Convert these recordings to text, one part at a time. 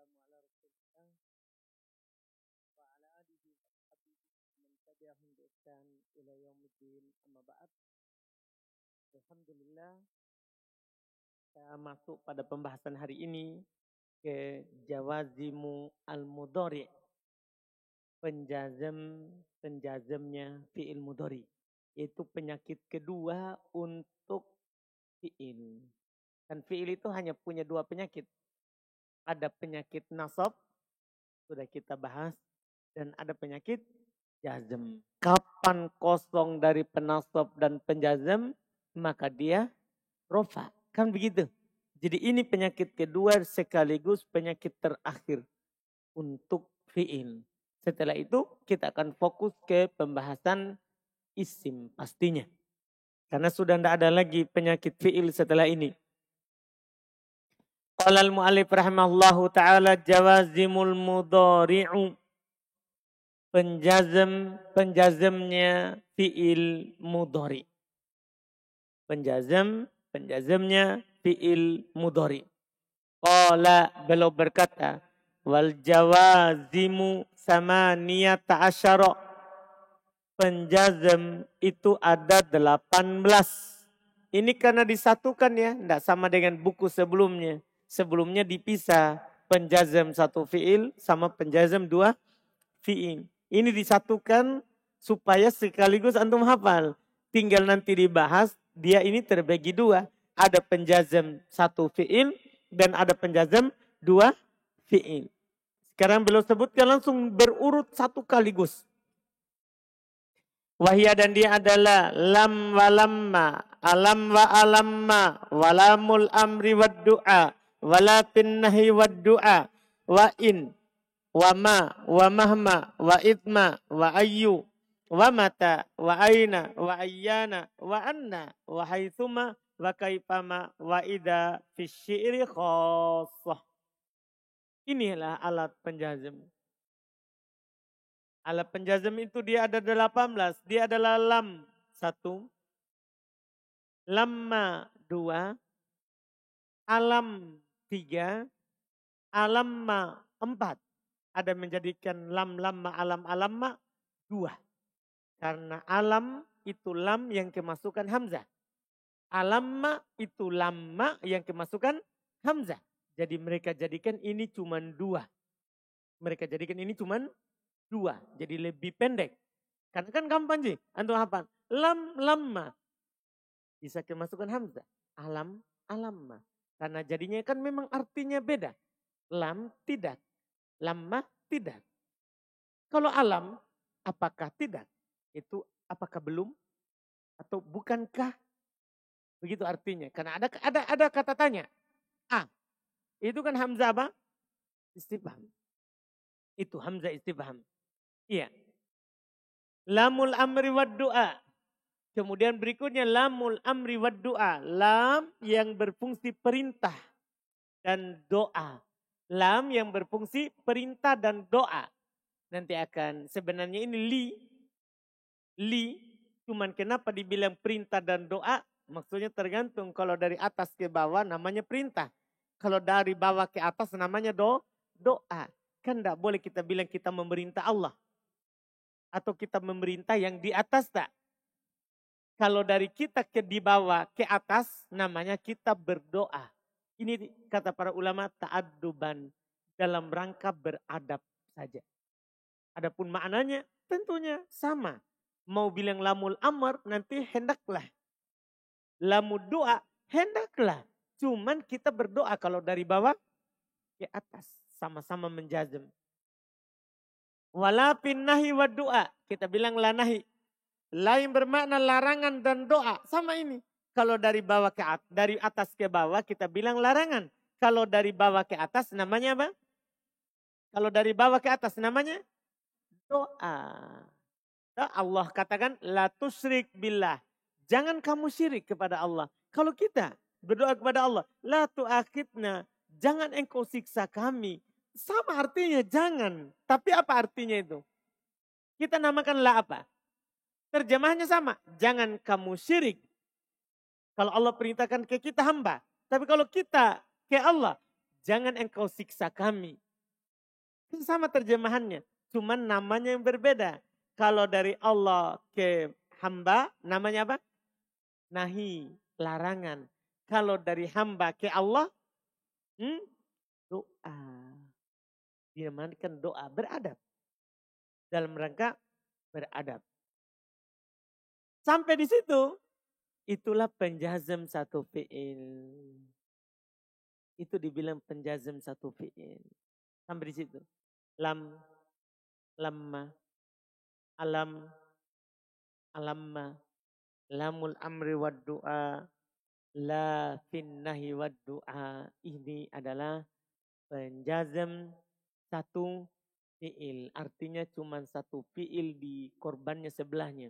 wassalamu ala rasulillah wa ala alihi wa sahbihi man tabi'ahum bi ihsan ila yaumiddin amma ba'd. Alhamdulillah, kita masuk pada pembahasan hari ini ke jawazimu al-mudhari, penjazamnya fi'il mudhari, yaitu penyakit kedua untuk fi'il. Dan fi'il itu hanya punya dua penyakit. Ada penyakit nasab, sudah kita bahas, dan ada penyakit jazm. Kapan kosong dari penasab dan penjazm, maka dia rofa. Kan begitu. Jadi ini penyakit kedua sekaligus penyakit terakhir untuk fi'il. Setelah itu kita akan fokus ke pembahasan isim pastinya. Karena sudah tidak ada lagi penyakit fi'il setelah ini. Qala al-mu'allif rahimahullahu ta'ala jawazimul mudhari'u. Penjazamnya fi'il mudhari. Penjazamnya fi'il mudhari. Qala, beliau berkata, wal jawazimu samaniyata asyara. Penjazam itu ada 18. Ini karena disatukan ya, tidak sama dengan buku sebelumnya. Sebelumnya dipisah penjazam satu fi'il sama penjazam dua fi'il. Ini disatukan supaya sekaligus antum hafal. Tinggal nanti dibahas, dia ini terbagi dua. Ada penjazam satu fi'il dan ada penjazam dua fi'il. Sekarang beliau sebutkan langsung berurut satu kaligus. Wahia, dan dia adalah lam wa lamma, alam wa alamma, walamul amri wa du'a, walakin nahi wa du'a, wa in, wa ma, wa mahma, wa itma, wa ayyu, wa mata, wa aina, wa ayyana, wa anna, wa haithuma, wa kaifama, wa idha fi syi'ri khassah. Inilah alat penjazam. Alat penjazam itu dia ada 18. Dia adalah lam 1, lamma 2, alam 3, alamma 4. Ada menjadikan lam, lamma, alam, alamma 2. Karena alam itu lam yang kemasukan hamzah. Alamma itu lamma yang kemasukan hamzah. Jadi mereka jadikan ini cuma 2. Mereka jadikan ini cuma 2. Jadi lebih pendek. Karena kan gampang sih. Antum hafal. Lam, lamma. Bisa kemasukan hamzah. Alam, alamma. Karena jadinya kan memang artinya beda. Lam tidak. Lamma tidak. Kalau alam, apakah tidak? Itu apakah belum? Atau bukankah? Begitu artinya. Karena ada kata tanya. Itu kan hamzah apa? Istifham. Itu hamzah istifham. Iya. Lamul amri wad du'a. Kemudian berikutnya lamul amri wad du'a. Lam yang berfungsi perintah dan doa. Lam yang berfungsi perintah dan doa. Nanti akan sebenarnya ini li. Cuman kenapa dibilang perintah dan doa? Maksudnya tergantung. Kalau dari atas ke bawah namanya perintah. Kalau dari bawah ke atas namanya doa. Kan tidak boleh kita bilang kita memerintah Allah. Atau kita memerintah yang di atas tak. Kalau dari kita ke di bawah ke atas namanya kita berdoa. Ini kata para ulama ta'adduban, dalam rangka beradab saja. Adapun maknanya tentunya sama. Mau bilang lamul amr nanti hendaklah. Lamul doa hendaklah. Cuman kita berdoa kalau dari bawah ke atas. Sama-sama menjazm. Wala nahi wa doa. Kita bilang la nahi. Lain bermakna larangan dan doa. Sama ini. Kalau dari bawah ke atas, dari atas ke bawah kita bilang larangan. Kalau dari bawah ke atas namanya apa? Kalau dari bawah ke atas namanya doa. Allah katakan la tusyrik billah. Jangan kamu syirik kepada Allah. Kalau kita berdoa kepada Allah, la tu'akhidna. Jangan engkau siksa kami. Sama artinya jangan. Tapi apa artinya itu? Kita namakan la apa? Terjemahnya sama. Jangan kamu syirik. Kalau Allah perintahkan ke kita hamba. Tapi kalau kita ke Allah, jangan engkau siksa kami. Sama terjemahannya. Cuman namanya yang berbeda. Kalau dari Allah ke hamba namanya apa? Nahi, larangan. Kalau dari hamba ke Allah, doa. Diamankan doa, beradab. Dalam rangka beradab. Sampai di situ, itulah penjazm satu fi'il. Itu dibilang penjazm satu fi'il. Sampai di situ. Lam, lamma, alam, alamma, lamul amri wad du'a, la finnahi wad du'a. Ini adalah penjazm satu fi'il. Artinya cuma satu fi'il di korbannya sebelahnya.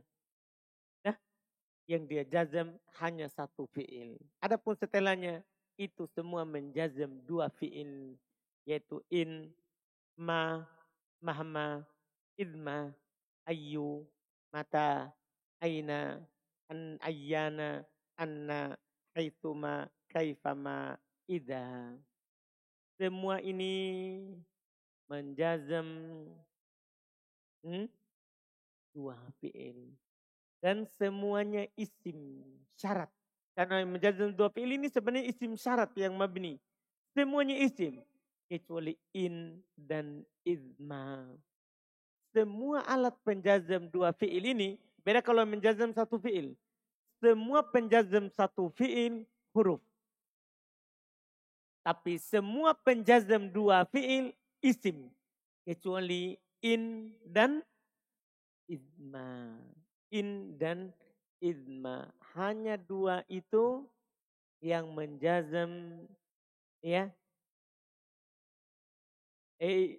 Nah, yang dia jazm hanya satu fi'il. Adapun setelahnya itu semua menjazm dua fi'il. Yaitu in, ma, mahma, idma, ayu, mata, aina, an ayyana, anna, haituma, kaifama, idha. Semua ini menjazm dua fi'il. Dan semuanya isim syarat. Karena menjazm dua fi'il ini sebenarnya isim syarat yang mabni. Semuanya isim. Kecuali in dan idma. Semua alat penjazm dua fi'il ini. Beda kalau menjazm satu fi'il. Semua penjazm satu fi'il huruf. Tapi semua penjazm dua fi'il isim. Kecuali in dan idma. In dan idma. Hanya dua itu yang menjazm, ya.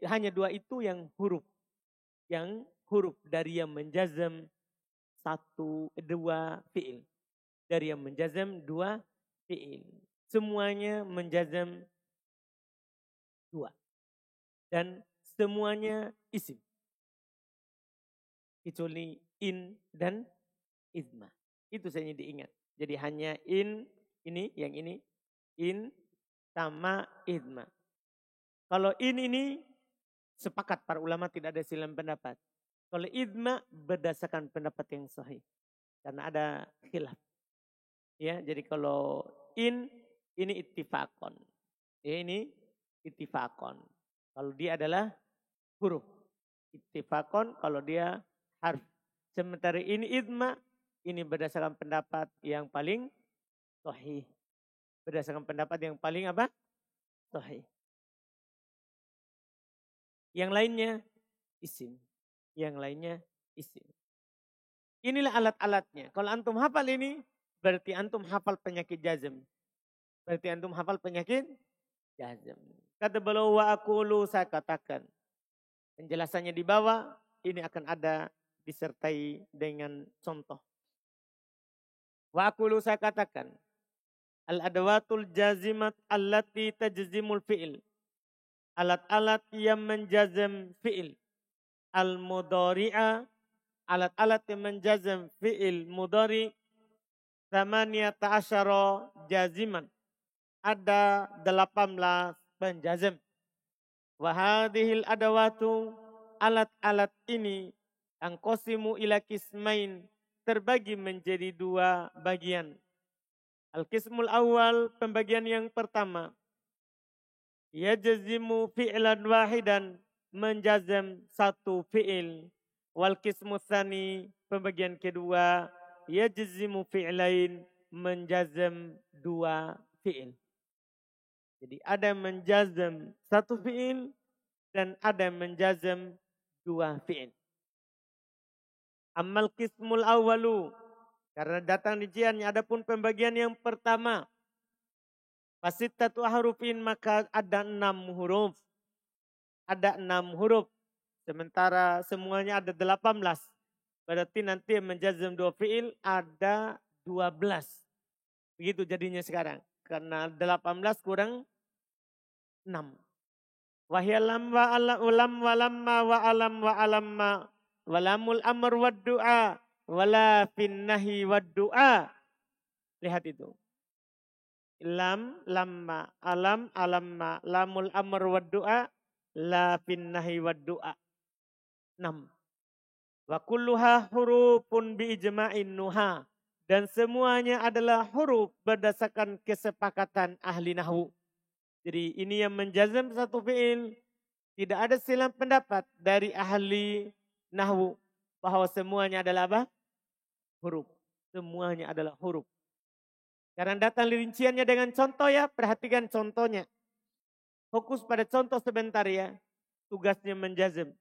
Hanya dua itu yang huruf. Yang huruf dari yang menjazm dua fi'il. Dari yang menjazm dua fi'il. Semuanya menjazm dua. Dan semuanya isim. Kecuali in dan idma. Itu saja diingat. Jadi hanya in, ini, yang ini. In sama idma. Kalau in ini sepakat para ulama tidak ada silang pendapat. Kalau idma berdasarkan pendapat yang sahih. Karena ada khilaf. Ya, jadi kalau in ini ittifaqon. Ya, ini ittifaqon. Kalau dia adalah huruf. Ittifaqon kalau dia harf. Sementara ini idma, ini berdasarkan pendapat yang paling sahih. Berdasarkan pendapat yang paling apa? Sahih. Yang lainnya isim. Yang lainnya isim. Inilah alat-alatnya. Kalau antum hafal ini, berarti antum hafal penyakit jazm. Berarti antum hafal penyakit jazm. Kata beliau wa aqulu, saya katakan. Penjelasannya di bawah, ini akan ada disertai dengan contoh. Wa aqulu, saya katakan. Al-adawatul jazimat allati tajzimul fi'il. Alat-alat yang menjazm fi'il. Al-mudhari'a, alat-alat yang menjazm fi'il mudhari' 18 jaziman. Ada 18 penjazm. Wahadihil adawatu, alat-alat ini angkosimu ila kismain, terbagi menjadi dua bagian. Al-kismul awal, pembagian yang pertama. Yajzimu fi'lan wahidan, menjazm satu fi'il. Wal kismu tsani, pembagian kedua. Yajzimu fi'lain, menjazm dua fi'il. Jadi ada menjazm satu fi'il dan ada menjazm dua fi'il. Ammal kismul awalu, karena datang rinciannya, adapun pembagian yang pertama. Fasittatu ahrufin, maka ada 6 huruf. Ada 6 huruf. Sementara semuanya ada 18. Berarti nanti menjazm dua fi'il ada 12. Begitu jadinya sekarang. Karena 18 kurang 6. Wahyalam wa ulam wa lamma wa alam wa alamma walamul amr wa du'a wala finnahi wa du'a. Lihat itu. Lam, lamma, alam, alamma, lamul amr wa du'a. la fin nahi wad du'a. 6. Wa kulluha hurufun bi ijma'in nuha. Dan semuanya adalah huruf berdasarkan kesepakatan ahli nahwu. Jadi ini yang menjazam satu fi'il. Tidak ada silang pendapat dari ahli nahwu. Bahwa semuanya adalah apa? Huruf. Semuanya adalah huruf. Karena datang rinciannya dengan contoh ya. Perhatikan contohnya. Fokus pada contoh sebentar ya. Tugasnya menjazam.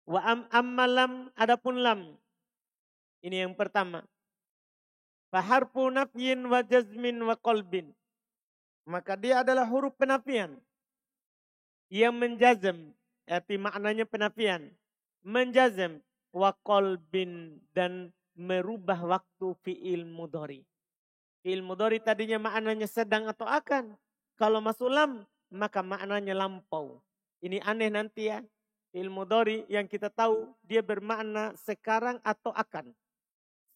Wa ammalam adapun lam. Ini yang pertama. Faharfu nafyin wa jazmin wa qalbin. Maka dia adalah huruf penafian. Yang menjazam. Arti maknanya penafian. Menjazam. Wa qalbin. Dan merubah waktu fi'il mudhari. Fi'il mudhari tadinya maknanya sedang atau akan. Kalau masuk lam. Maka maknanya lampau. Ini aneh nanti ya. Fi'il mudhari yang kita tahu. Dia bermakna sekarang atau akan.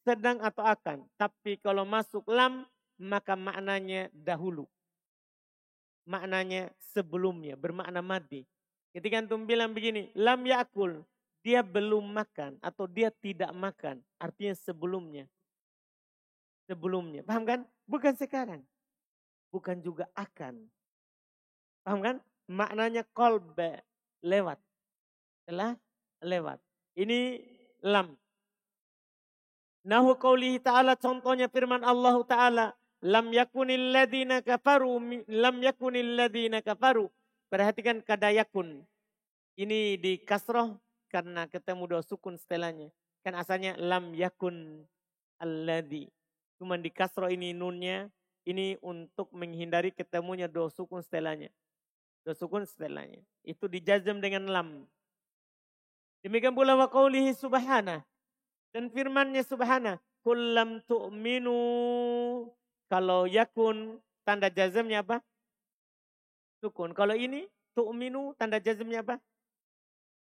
Sedang atau akan. Tapi kalau masuk lam, maka maknanya dahulu. Maknanya sebelumnya, bermakna madi. Ketika antum bilang begini, lam yakul, dia belum makan atau dia tidak makan. Artinya sebelumnya. Sebelumnya, paham kan? Bukan sekarang. Bukan juga akan. Paham kan? Maknanya kolbe, lewat. Telah lewat. Ini lam. Nahu qaulihi ta'ala, contohnya firman Allah Ta'ala. Lam yakunil ladhina kafaru. Lam yakunil ladhina kafaru. Perhatikan kada yakun. Ini di kasroh karena ketemu dua sukun setelahnya. Kan asalnya lam yakun alladhi. Cuma di kasroh ini nunnya. Ini untuk menghindari ketemunya dua sukun setelahnya. Dua sukun setelahnya. Itu dijazam dengan lam. Demikian pula wa qaulihi subhanah. Dan firmannya subhana, kullam tu'minu. Kalau yakun, tanda jazamnya apa? Sukun. Kalau ini, tu'minu, tanda jazamnya apa?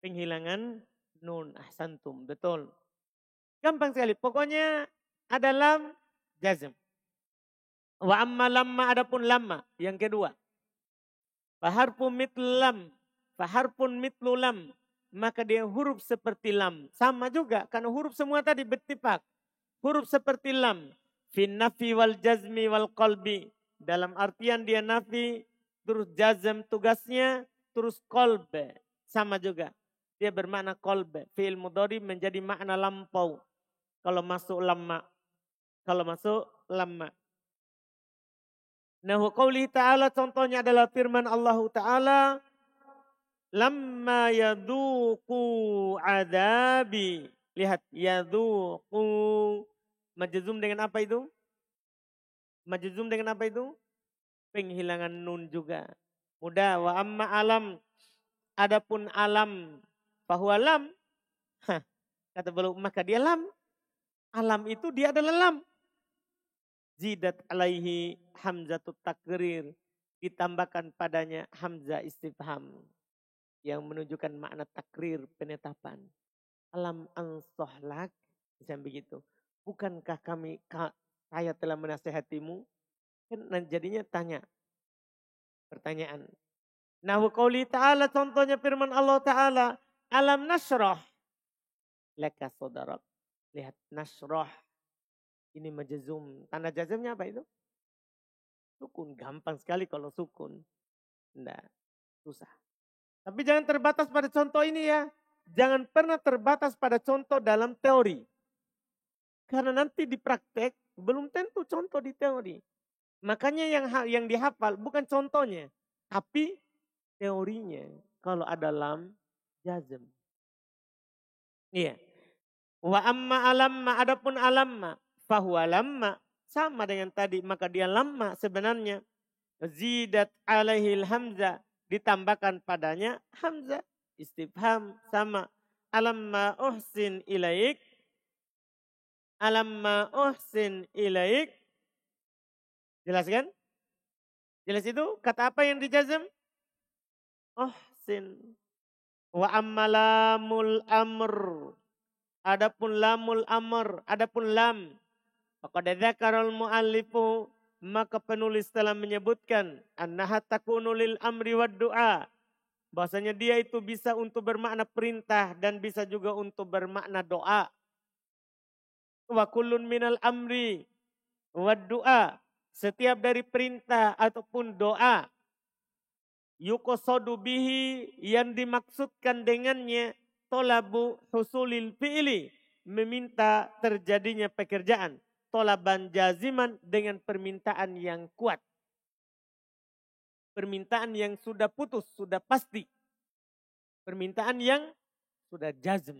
Penghilangan nun. Ahsantum, betul. Gampang sekali. Pokoknya ada lam, jazam. Wa amma lamma, adapun lamma. Yang kedua. Faharpun mitlu lam. Faharpun mitlu lam. Maka dia huruf seperti lam. Sama juga karena huruf semua tadi bertipak. Huruf seperti lam. Fin nafi wal jazmi wal qalbi. Dalam artian dia nafi, terus jazm tugasnya, terus qalbe. Sama juga. Dia bermakna qalbe. Fi'il mudhari menjadi makna lampau. Kalau masuk lamma. Kalau masuk lamma. Nahu qawlihi ta'ala, contohnya adalah firman Allah Ta'ala. Lamma yaduku adabi. Lihat, yaduku. Majzum dengan apa itu? Majzum dengan apa itu? Penghilangan nun juga. Mudah. Wa amma alam. Adapun alam. Fahuwa lam. Kata belum, maka dia lam. Alam itu dia adalah lam. Zidat alaihi hamzatut takrir. Ditambahkan padanya hamzah istifham. Yang menunjukkan makna takrir, penetapan. Alam ansohlak, misalnya begitu. Bukankah saya telah menasehatimu? Kan jadinya tanya. Pertanyaan. Nahu qauli ta'ala, contohnya firman Allah Ta'ala. Alam nasroh. Leka sodarak. Lihat, nasroh. Ini majazum. Tanda jazamnya apa itu? Sukun. Gampang sekali kalau sukun. Tidak, susah. Tapi jangan terbatas pada contoh ini ya. Jangan pernah terbatas pada contoh dalam teori. Karena nanti di praktek belum tentu contoh di teori. Makanya yang dihafal bukan contohnya. Tapi teorinya. Kalau ada lam, jazm. Iya. Wa amma alamma, adapun alamma. Fahuwa lamma. Sama dengan tadi. Maka dia lamma sebenarnya. Zidat alaihil hamzah. Ditambahkan padanya hamzah. Istifham sama. Alamma uhsin ilaik. Alamma uhsin ilaik. Jelas kan? Jelas itu? Kata apa yang dijazam? Uhsin. Wa amma lamul amr. Adapun lamul amr. Adapun lam. Faqad dzakarul muallifu. Maka penulis telah menyebutkan annaha takunu lil amri wad du'a. Bahwasanya dia itu bisa untuk bermakna perintah dan bisa juga untuk bermakna doa. Wa kullun minal amri wa doa. Setiap dari perintah ataupun doa. Yuqsadu bihi yang dimaksudkan dengannya tolabu husulil fi'li. Meminta terjadinya pekerjaan. Tolaban jaziman dengan permintaan yang kuat. Permintaan yang sudah putus, sudah pasti. Permintaan yang sudah jazm.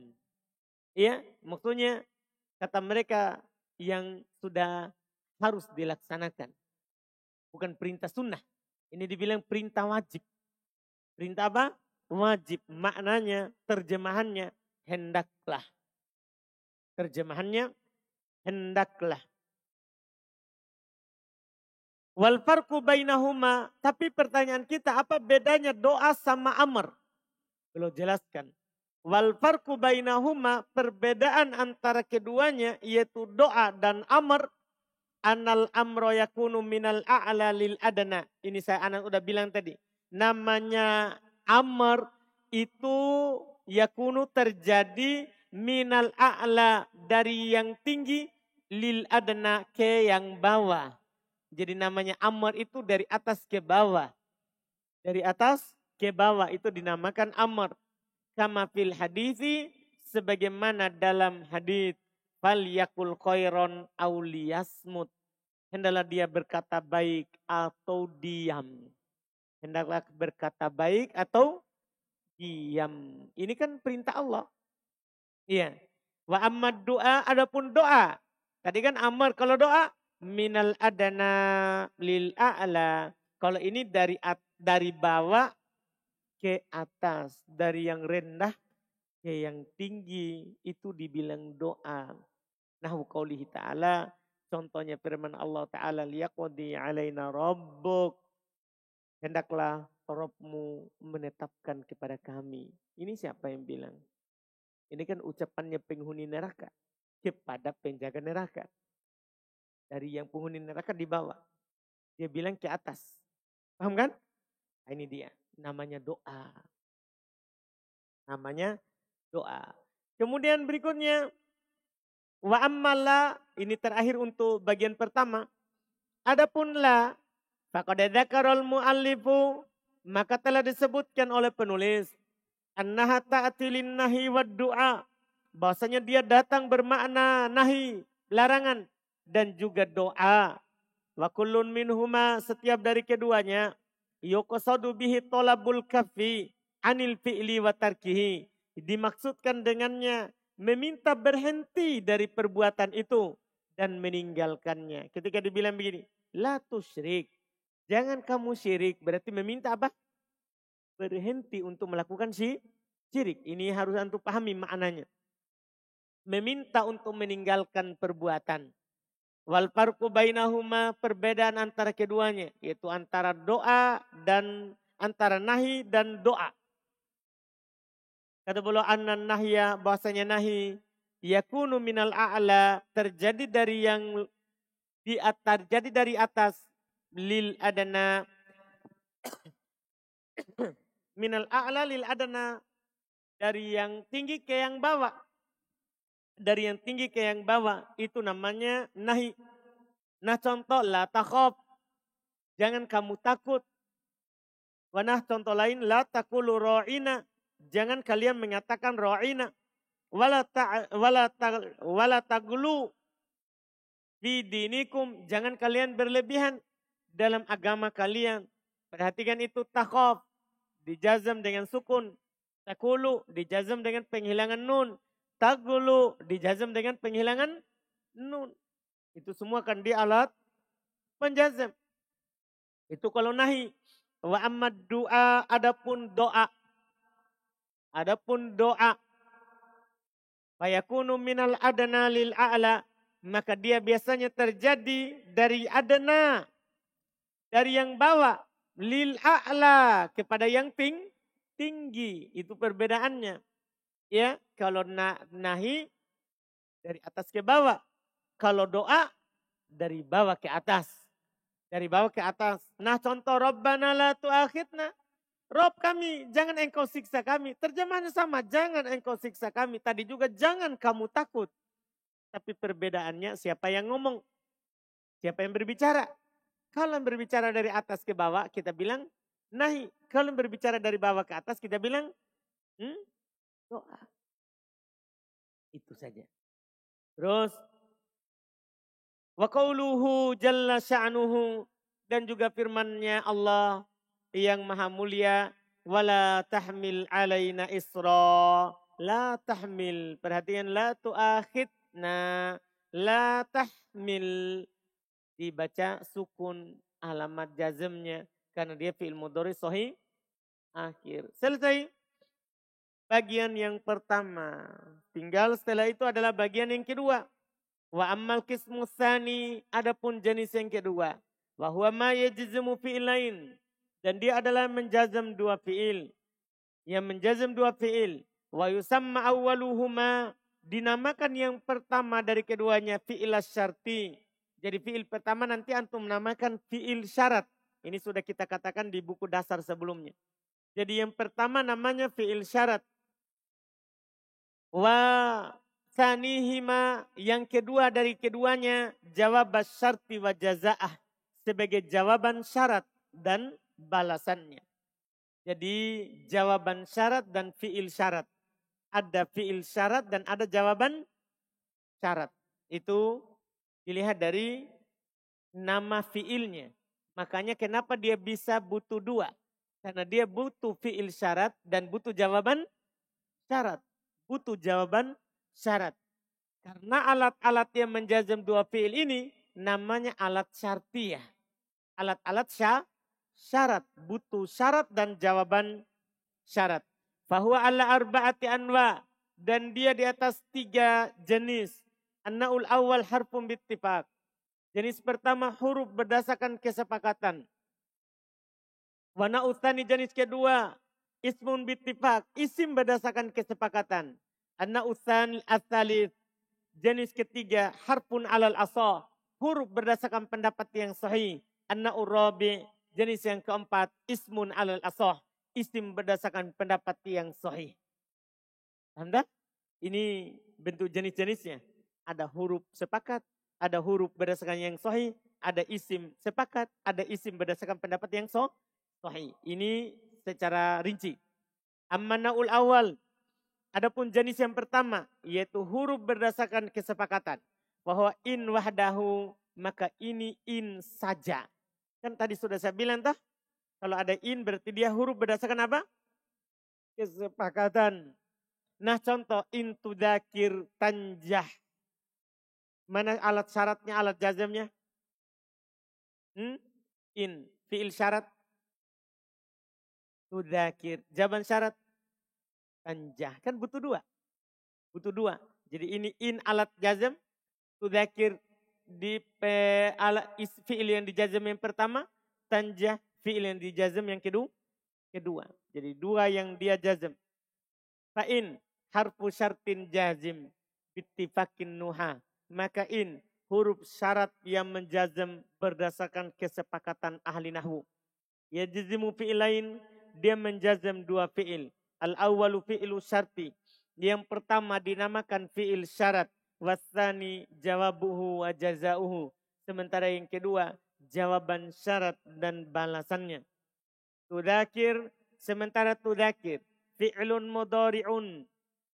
Ya, maksudnya kata mereka yang sudah harus dilaksanakan. Bukan perintah sunnah. Ini dibilang perintah wajib. Perintah apa? Wajib. Maknanya, terjemahannya, hendaklah. Terjemahannya, hendaklah. Wal farqu bainahuma, tapi pertanyaan kita apa bedanya doa sama amr? Beliau jelaskan. Wal farqu bainahuma, perbedaan antara keduanya yaitu doa dan amr. Anal amro yakunu minal a'la lil adana. Ini anak udah bilang tadi. Namanya amr itu yakunu terjadi minal a'la dari yang tinggi lil adana ke yang bawah. Jadi namanya amr itu dari atas ke bawah. Dari atas ke bawah itu dinamakan amr. Kama fil hadithi sebagaimana dalam hadits fal yakul khairon auliyasmut. Hendaklah dia berkata baik atau diam. Hendaklah berkata baik atau diam. Ini kan perintah Allah. Iya. Wa ammad doa, adapun doa. Tadi kan amr, kalau doa minal adana lil a'la. Kalau ini dari bawah ke atas, dari yang rendah ke yang tinggi, itu dibilang doa. Nahu qaulihi ta'ala, contohnya firman Allah Ta'ala, liyaqdi alaina rabbuk. Hendaklah Rabbmu menetapkan kepada kami. Ini siapa yang bilang? Ini kan ucapannya penghuni neraka kepada penjaga neraka. Dari yang penghuni neraka di bawah. Dia bilang ke atas. Paham kan? Nah, ini dia. Namanya doa. Namanya doa. Kemudian berikutnya. Wa ammala. Ini terakhir untuk bagian pertama. Adapun la. Faqad dzakarul muallifu. Maka telah disebutkan oleh penulis. Annaha ta'tilin nahi wa du'a. Bahwasanya dia datang bermakna nahi. Larangan. Dan juga doa. Wa kullun minhuma, setiap dari keduanya. Yuqsadu bihi tolabul kafi anil fi'li wa tarkihi. Dimaksudkan dengannya meminta berhenti dari perbuatan itu. Dan meninggalkannya. Ketika dibilang begini. La tusyrik. Jangan kamu syirik. Berarti meminta apa? Berhenti untuk melakukan syirik. Ini harus antum pahami maknanya. Meminta untuk meninggalkan perbuatan. Wal farqu bainahuma, perbedaan antara keduanya. Yaitu antara doa dan antara nahi dan doa. Kata beliau annan nahya, bahasanya nahi. Yakunu minal a'la, terjadi dari yang di atas, jadi dari atas. Lil adana. Minal a'la lil adana. Dari yang tinggi ke yang bawah. Dari yang tinggi ke yang bawah, itu namanya nahi. Nah contoh, la takhaf, jangan kamu takut. Wanah contoh lain, la taqulu ra'ina, jangan kalian mengatakan ra'ina. Wala taglu fi dinikum, jangan kalian berlebihan dalam agama kalian. Perhatikan itu takhaf, dijazam dengan sukun. Taqulu, dijazam dengan penghilangan nun. Tagulu dijazam dengan penghilangan nun. Itu semua kan di alat penjazam. Itu kalau nahi. Wa ammad du'a, adapun doa. Adapun doa. Fayakunu minal adana lil a'la. Maka dia biasanya terjadi dari adana. Dari yang bawah. Lil a'la. Kepada yang tinggi. Itu perbedaannya. Ya, kalau nahi dari atas ke bawah. Kalau doa dari bawah ke atas. Dari bawah ke atas. Nah contoh Rabbana la tu'akhidna. Rob kami, jangan engkau siksa kami. Terjemahannya sama, jangan engkau siksa kami. Tadi juga jangan kamu takut. Tapi perbedaannya siapa yang ngomong, siapa yang berbicara. Kalau yang berbicara dari atas ke bawah, kita bilang nahi. Kalau yang berbicara dari bawah ke atas, kita bilang doa. Itu saja. Terus, wa qauluhu jalla sya'nuhu, dan juga firman-Nya Allah yang maha mulia, wala tahmil alaina isra, la tahmil, perhatian, la tuakhidna, la tahmil, dibaca sukun alamat jazmnya karena dia fi'il mudhari sahih akhir. Selesai bagian yang pertama. Tinggal setelah itu adalah bagian yang kedua. Wa ammal qismu tsani, adapun jenis yang kedua. Wa huwa ma yajzimu fi'lain, dan dia adalah menjazam dua fi'il. Yang menjazam dua fi'il. Wa yusamma awwaluhuma, dinamakan yang pertama dari keduanya fi'il syarti. Jadi fi'il pertama nanti antum namakan fi'il syarat. Ini sudah kita katakan di buku dasar sebelumnya. Jadi yang pertama namanya fi'il syarat. Wa sanihima, yang kedua dari keduanya jawab syarti wa jazaah, sebagai jawaban syarat dan balasannya. Jadi jawaban syarat dan fi'il syarat. Ada fi'il syarat dan ada jawaban syarat. Itu dilihat dari nama fi'ilnya. Makanya kenapa dia bisa butuh dua. Karena dia butuh fi'il syarat dan butuh jawaban syarat. Butuh jawaban syarat. Karena alat-alat yang menjazam dua fi'il ini namanya alat syartiyah. Alat-alat syarat. Butuh syarat dan jawaban syarat. Fahuwa ala arba'ati anwa. Dan dia di atas 3 jenis. An-na'ul awal harfun bittifaq. Jenis pertama huruf berdasarkan kesepakatan. Wa na'utsani, jenis kedua ismun bittifaq, isim berdasarkan kesepakatan. An-na'utsani ats-tsalits, jenis ketiga harfun alal asah, huruf berdasarkan pendapat yang sahih. An-na'ur rabi', jenis yang keempat ismun alal asah, isim berdasarkan pendapat yang sahih. Anda ini bentuk jenis-jenisnya. Ada huruf sepakat, ada huruf berdasarkan yang sahih, ada isim sepakat, ada isim berdasarkan pendapat yang sahih. Ini secara rinci. Ammana'ul awal, adapun jenis yang pertama yaitu huruf berdasarkan kesepakatan. Bahwa in wahdahu, maka ini in saja. Kan tadi sudah saya bilang toh, kalau ada in berarti dia huruf berdasarkan apa? Kesepakatan. Nah contoh in tudzakir tanjah. Mana alat syaratnya, alat jazamnya? In, fi'il syarat. Tudzakir, jawaban syarat tanjah. Kan butuh dua. Butuh dua. Jadi ini in alat jazam. Tudzakir di alat fi'il yang dijazam yang pertama. Tanjah fi'il yang dijazam yang kedua. Jadi dua yang dia jazam. Fa'in harfu syartin jazim bittifakin nuha. Maka in huruf syarat yang menjazam berdasarkan kesepakatan ahli nahwu. Yajzimu fi'ilain, dia menjazam dua fi'il. Al-awwalu fi'ilu syarti. Yang pertama dinamakan fi'il syarat. Wasani jawabuhu wa jazauhu. Sementara yang kedua jawaban syarat dan balasannya. Tudzakir, sementara tudzakir fi'lun mudhari'un.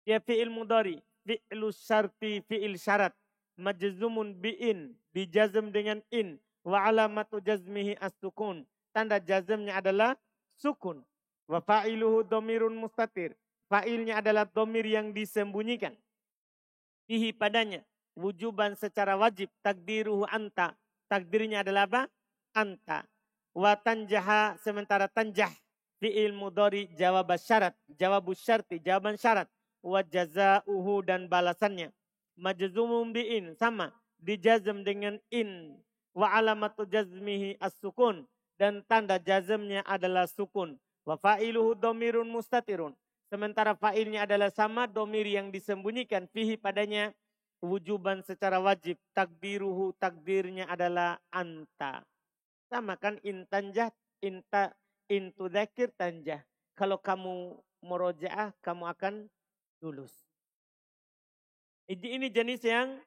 Dia fi'il mudhari. Fi'lu syarti fi'il syarat. Majzumun bi'in. Dijazam dengan in. Wa alamatu jazmihi as-sukun. Tanda jazamnya adalah sukun. Wa fa'iluhu domirun mustatir. Fa'ilnya adalah domir yang disembunyikan. Fihi padanya. Wujuban secara wajib. Takdiruhu anta. Takdirnya adalah apa? Anta. Wa tanjaha, sementara tanjah. Fi'il mudhari jawab syarat. Jawabus syarti, jawaban syarat. Wa jazauhu, dan balasannya. Majzumum bi'in, sama. Dijazam dengan in. Wa alamatu jazmihi as-sukun. Dan tanda jazamnya adalah sukun. Wa fa'iluhu domirun mustatirun. Sementara fa'ilnya adalah sama, domir yang disembunyikan. Fihi padanya wujuban secara wajib. Takdiruhu, takdirnya adalah anta. Sama kan intanjah, In tudzakir tanjah. Kalau kamu murojaah, kamu akan lulus. Ini jenis yang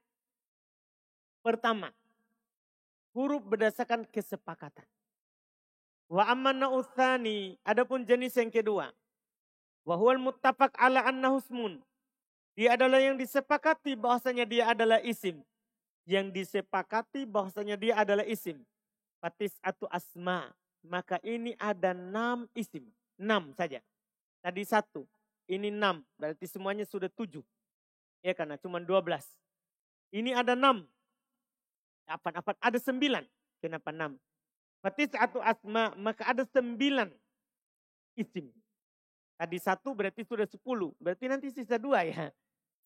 pertama. Huruf berdasarkan kesepakatan. Wa amman na'uthani. Adapun jenis yang kedua. Wa huwal muttafaq ala annahu ismun. Dia adalah yang disepakati bahwasanya dia adalah isim. Yang disepakati bahwasanya dia adalah isim. Fatis atau asma. Maka ini ada 6 isim. 6 saja. Tadi 1. Ini 6. Berarti semuanya sudah 7. Ya karena cuma 12. Ini ada 6. Apa ada 9. Kenapa 6? Fatis atau asma. Maka ada 9 isim. Tadi 1 berarti sudah 10. Berarti nanti sisa 2 ya.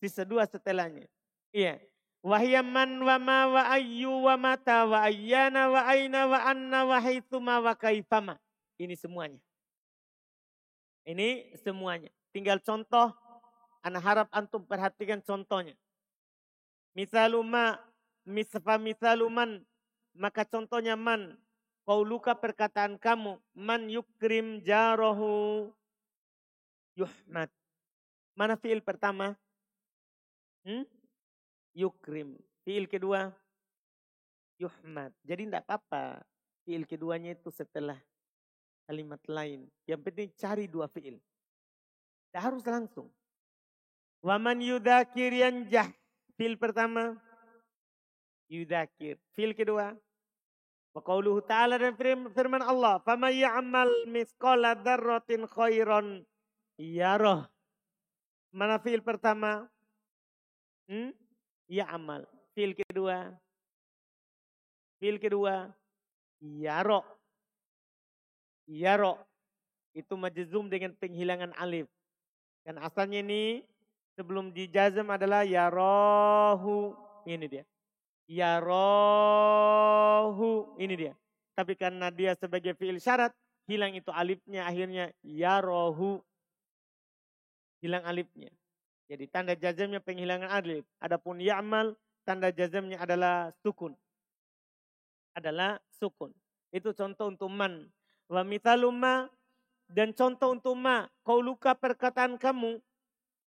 Sisa 2 setelahnya. Iya. Wahyaman wa ma wa ayyu wa mata wa ayyana wa aina wa anna wa haitsuma wa kaifama. Ini semuanya. Ini semuanya. Tinggal contoh. Ana harap antum perhatikan contohnya. Misaluma misaluman. Maka contohnya man. Qauluka perkataan kamu. Man yukrim jarahu yuhmad. Mana fiil pertama? Yukrim. Fiil kedua? Yuhmad. Jadi tidak apa-apa. Fiil keduanya itu setelah kalimat lain. Yang penting cari 2 fiil. Tidak harus langsung. Waman yudakir yanjah. Fiil pertama? Yudakir. Fiil kedua? Wa qauluhu ta'ala dan firman Allah. Faman ya'amal misqala dzarratin khairan yarah. Mana fiil pertama? Ya'amal. Fiil kedua? Fiil kedua? Yaro. Yaro. Itu majzum dengan penghilangan alif. Kan asalnya ini sebelum dijazam adalah yarohu. Ini dia. Yarohu. Ini dia. Tapi karena dia sebagai fiil syarat. Hilang itu alifnya akhirnya yarohu. Hilang alifnya. Jadi tanda jazamnya penghilangan alif. Adapun ya'mal tanda jazamnya adalah sukun. Adalah sukun. Itu contoh untuk man. Wa mithaluma dan contoh untuk ma. Qauluka perkataan kamu.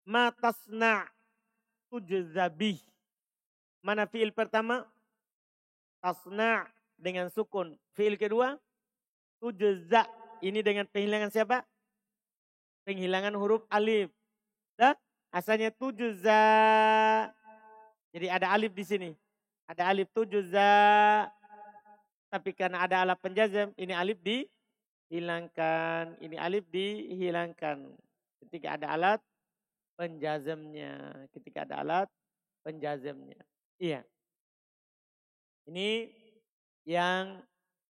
Ma tasna' tujzabih. Mana fiil pertama? Tasna' dengan sukun. Fiil kedua? Tujza'. Ini dengan penghilangan siapa? Penghilangan huruf alif. Dah? Asalnya tujza. Jadi ada alif di sini. Ada alif tujza. Tapi karena ada alat penjazam, ini alif dihilangkan. Ini alif dihilangkan. Ketika ada alat penjazamnya. Ketika ada alat penjazamnya. Iya. Ini yang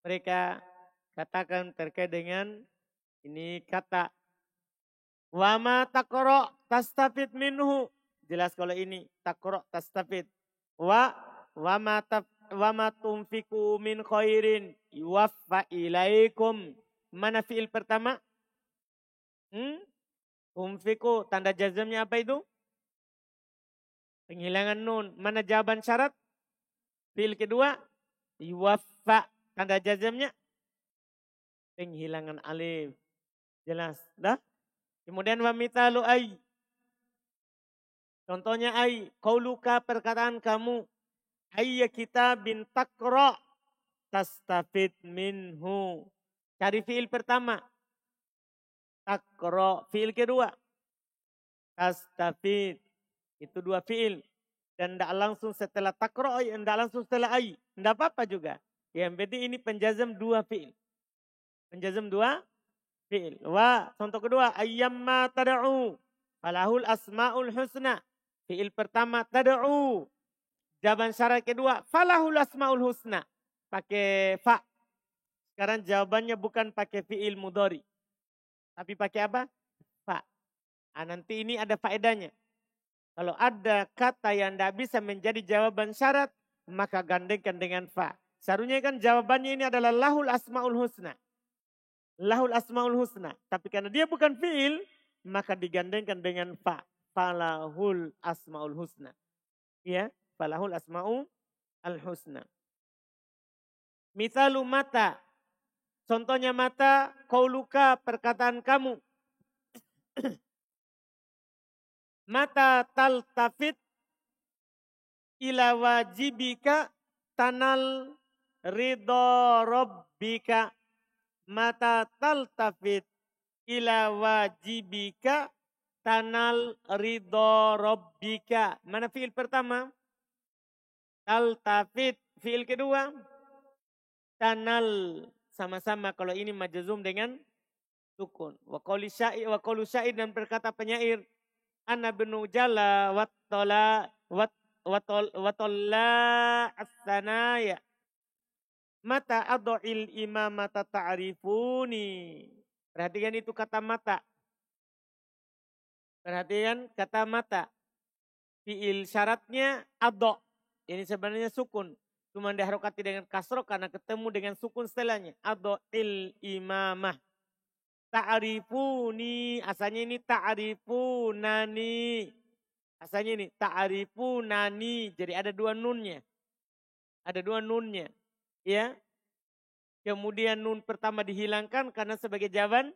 mereka katakan terkait dengan ini kata wa ma taqra tastafid minhu. Jelas kalau ini taqra tastafid. Wa ma tunfiku min khairin yuwaffa ilaikum. Mana fiil pertama? Tunfiku tanda jazamnya apa itu? Penghilangan nun. Mana jawaban syarat? Fiil kedua yuwaffa tanda jazamnya penghilangan alif. Jelas, dah? Kemudian wa mithalu ay. Contohnya ay, qauluka perkataan kamu, ayya kitabin taqra tastafid minhu. Cari fiil pertama. Taqra. Fiil kedua. Tastafid. Itu 2 fiil. Dan tidak langsung setelah taqra, tidak langsung setelah ay. Tidak apa-apa juga. Yang penting ini penjazam 2 fiil. Penjazam 2 fiil. Wa contoh kedua, ayyamma tad'u falahul asmaul husna. Fiil pertama tad'u. Jawaban syarat kedua falahul asmaul husna. Pakai fa. Sekarang jawabannya bukan pakai fiil mudhari. Tapi pakai apa? Fa. Nanti ini ada faedahnya. Kalau ada kata yang tidak bisa menjadi jawaban syarat, maka gandengkan dengan fa. Seharusnya kan jawabannya ini adalah lahul asmaul husna. Lahul asmaul husna. Tapi karena dia bukan fiil, maka digandengkan dengan fa. Falahul asmaul husna. Ya, falahul asmaul husna. Mithalu mata. Contohnya mata, qauluka, perkataan kamu. Mata taltafit ila wajibika tanal ridho rabbika. Mata taltafit ila wajibika tanal ridho rabbika. Mana fiil pertama? Taltafit. Fiil kedua? Tanal. Sama-sama kalau ini majzum dengan sukun. Wa qaulu syair dan berkata penyair. Ana benu jala watolla as-sanaya. Mata adu'il imamata ta'rifuni. Perhatikan itu kata mata. Perhatikan kata mata. Fi'il syaratnya ado. Ini sebenarnya sukun. Cuma diharokati dengan kasroh karena ketemu dengan sukun setelahnya. Adu'il imamah. Ta'rifuni. Asalnya ini ta'rifunani. Asalnya ini ta'rifunani. Jadi ada dua nunnya. Ada dua nunnya. Ya. Kemudian nun pertama dihilangkan karena sebagai jawaban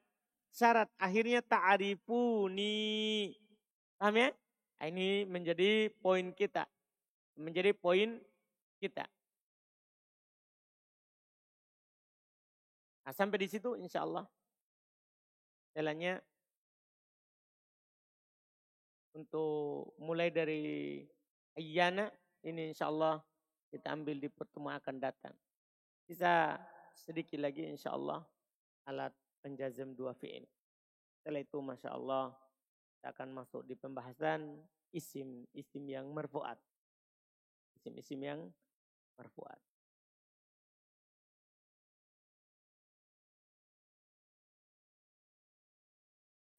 syarat. Akhirnya ta'rifuni. Paham ya? Nah, ini menjadi poin kita. Menjadi poin kita. Nah, sampai di situ insya Allah. Jalannya untuk mulai dari ayyana ini insya Allah kita ambil di pertemuan akan datang. Bisa sedikit lagi insya Allah alat penjazm dua fi'il. Setelah itu masya Allah kita akan masuk di pembahasan isim yang marfu'at. Isim yang marfu'at.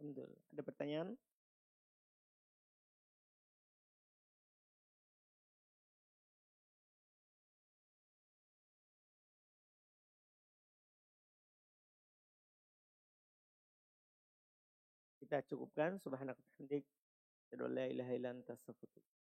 Alhamdulillah. Ada pertanyaan? Kita cukupkan. Subhanallah. La ilaha illa anta astaghfiruka.